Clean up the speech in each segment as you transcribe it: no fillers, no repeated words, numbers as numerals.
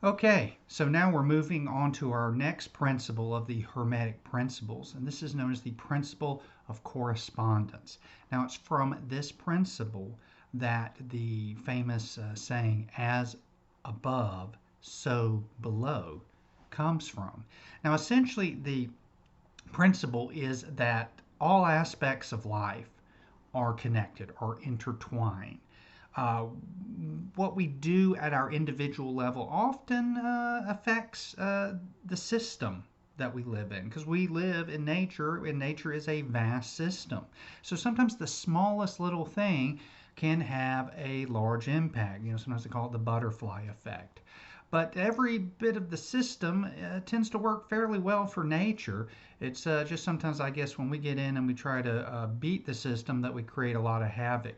Okay, so now we're moving on to our next principle of the Hermetic principles, and this is known as the principle of correspondence. Now, it's from this principle that the famous saying, as above, so below, comes from. Now, essentially, the principle is that all aspects of life are connected, are intertwined. Uh, what we do at our individual level often affects the system that we live in, because we live in nature, and nature is a vast system. So sometimes the smallest little thing can have a large impact. Sometimes they call it the butterfly effect. But every bit of the system tends to work fairly well for nature. It's just sometimes, I guess, when we get in and we try to beat the system, that we create a lot of havoc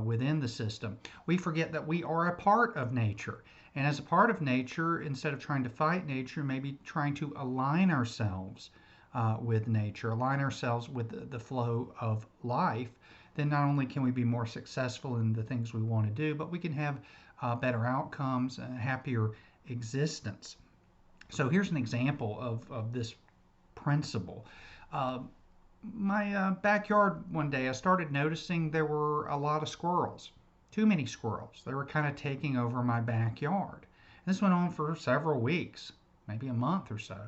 within the system. We forget that we are a part of nature. And as a part of nature, instead of trying to fight nature, maybe trying to align ourselves with nature, align ourselves with the flow of life, then not only can we be more successful in the things we want to do, but we can have better outcomes, a happier existence. So here's an example of this principle. Uh, my backyard one day, I started noticing there were a lot of squirrels, too many squirrels. They were kind of taking over my backyard. And this went on for several weeks, maybe a month or so.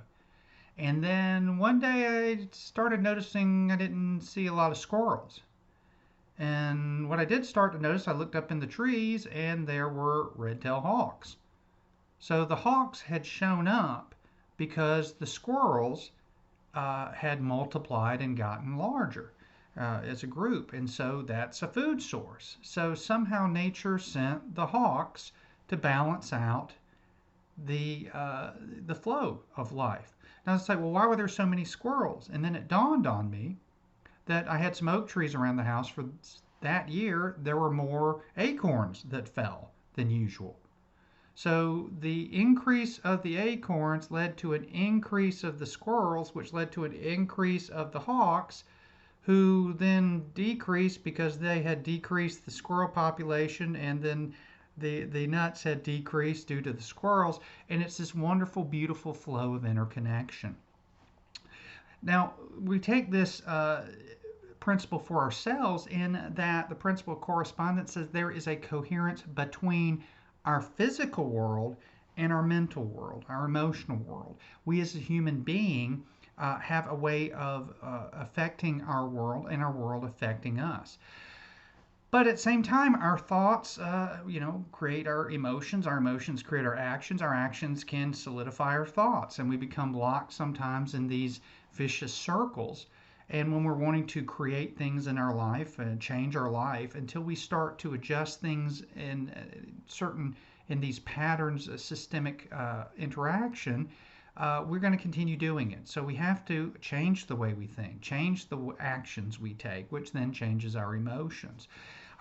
And then one day I started noticing I didn't see a lot of squirrels. And what I did start to notice, I looked up in the trees and there were red-tailed hawks. So the hawks had shown up because the squirrels had multiplied and gotten larger as a group. And so that's a food source. So somehow nature sent the hawks to balance out the flow of life. Now it's like, well, why were there so many squirrels? And then it dawned on me that I had some oak trees around the house. For that year, there were more acorns that fell than usual. So the increase of the acorns led to an increase of the squirrels, which led to an increase of the hawks, who then decreased because they had decreased the squirrel population, and then the nuts had decreased due to the squirrels. And it's this wonderful, beautiful flow of interconnection. Now, we take this principle for ourselves, in that the principle of correspondence says there is a coherence between our physical world and our mental world, our emotional world. We as a human being have a way of affecting our world, and our world affecting us. But at the same time, our thoughts, create our emotions. Our emotions create our actions. Our actions can solidify our thoughts, and we become locked sometimes in these vicious circles. And when we're wanting to create things in our life and change our life, until we start to adjust things in in these patterns of systemic interaction, we're going to continue doing it. So we have to change the way we think, change the actions we take, which then changes our emotions.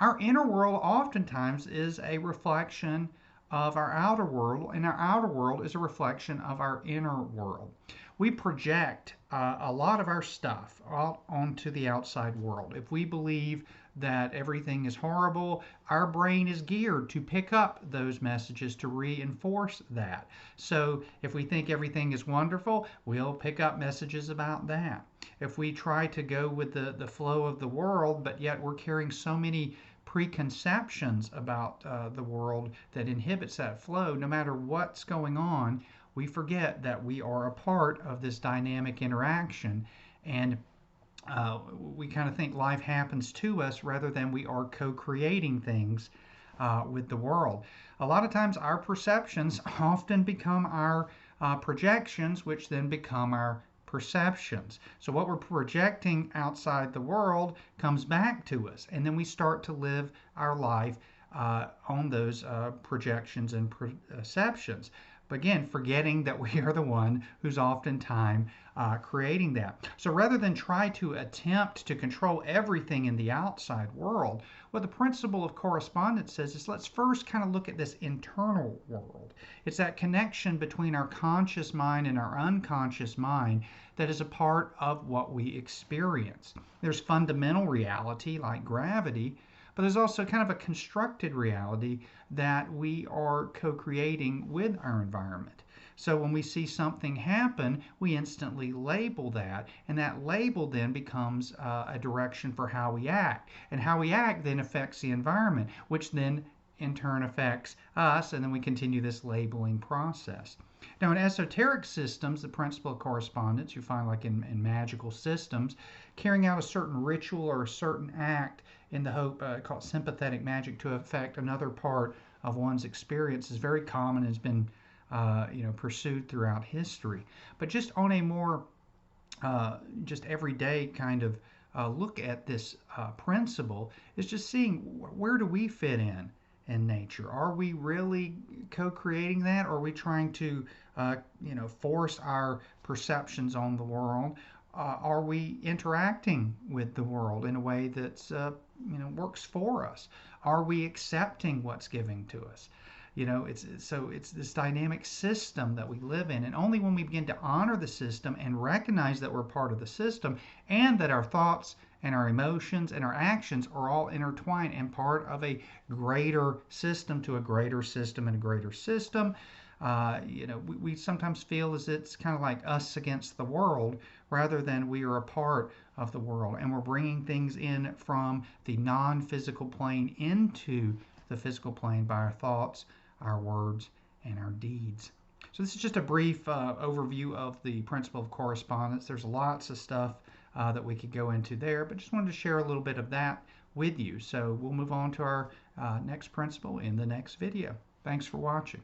Our inner world oftentimes is a reflection of our outer world, and our outer world is a reflection of our inner world. We project a lot of our stuff out onto the outside world. If we believe that everything is horrible, our brain is geared to pick up those messages to reinforce that. So if we think everything is wonderful, we'll pick up messages about that. If we try to go with the flow of the world, but yet we're carrying so many preconceptions about the world that inhibits that flow, no matter what's going on, we forget that we are a part of this dynamic interaction. And we kind of think life happens to us rather than we are co-creating things with the world. A lot of times our perceptions often become our projections, which then become our perceptions. So what we're projecting outside the world comes back to us, and then we start to live our life on those projections and perceptions. But again, forgetting that we are the one who's oftentimes creating that. So rather than try to attempt to control everything in the outside world, what the principle of correspondence says is, let's first kind of look at this internal world. It's that connection between our conscious mind and our unconscious mind that is a part of what we experience. There's fundamental reality like gravity, but there's also kind of a constructed reality that we are co-creating with our environment. So when we see something happen, we instantly label that, and that label then becomes a direction for how we act. And how we act then affects the environment, which then in turn affects us, and then we continue this labeling process. Now, in esoteric systems, the principle of correspondence, you find like in magical systems, carrying out a certain ritual or a certain act in the hope, called sympathetic magic, to affect another part of one's experience is very common and has been pursued throughout history. But just on a more just everyday kind of look at this principle is just seeing where do we fit in nature. Are we really co-creating that, or are we trying to force our perceptions on the world? Are we interacting with the world in a way that's works for us? Are we accepting what's giving to us? It's this dynamic system that we live in, and only when we begin to honor the system and recognize that we're part of the system, and that our thoughts and our emotions and our actions are all intertwined and part of a greater system to a greater system and a greater system. We sometimes feel as it's kind of like us against the world rather than we are a part of the world, and we're bringing things in from the non-physical plane into the physical plane by our thoughts, our words, and our deeds. So this is just a brief overview of the principle of correspondence. There's lots of stuff that we could go into there, but just wanted to share a little bit of that with you. So we'll move on to our next principle in the next video. Thanks for watching.